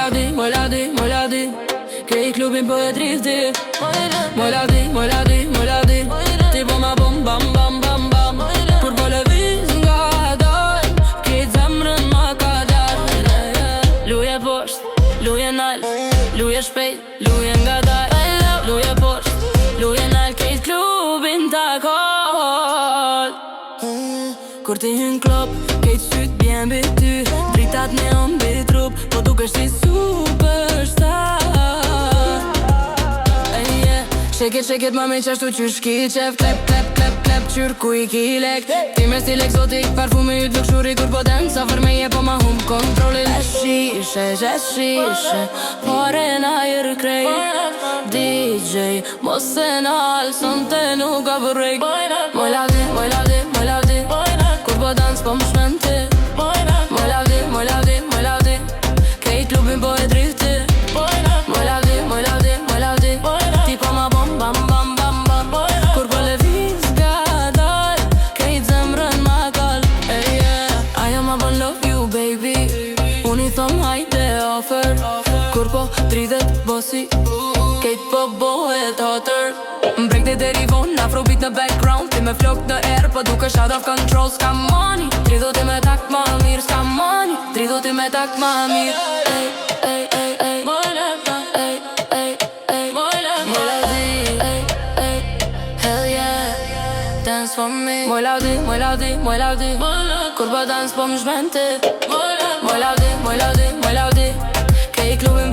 Moj Kej klubin po e drifti Moj lavdi Ti po ma bum bam bam bam bam Kur po lëviz nga dal Kejt zemrën ma ka dar Luje posht, luje nal Luje shpejt, luje nga dal Luje posht, luje nal Kejt klubin ta kol Kur ti hyn klop Kejt syt bjen bi ty Dritat me on bi trup Po dukesh si superstar Shake it mami qashtu qysh ki qef Klep qyr ku i ki lek Ti me stil eksotik Parfumi yt lukshuri kur po den Sa fërmeje po ma hum kontrolin E shishe Pare na jër krej DJ Mos e nal Sonte nuk ka break Moj lavdi Kur po dans po më shmenti Moj lavdi Kej klubin po e drifti Moj lavdi Ti po ma bom bam bam bam bam Kur po lëviz ga dal Kejt zemrën ma kal Ajo ma bon love you baby Unë i thom hajde offer Kur po dridhet bosi Kejt po bohet hotter Mbrek dhe deri von Afrobeat në background Ti me flok në air Po dukesh out of control Ska money Dridho ti me tak ma mirë Ska money Dridho ti me tak ma mirë Dance for me Moj lavdi Kur po dance po më shmenti Moj lavdi Kej klubin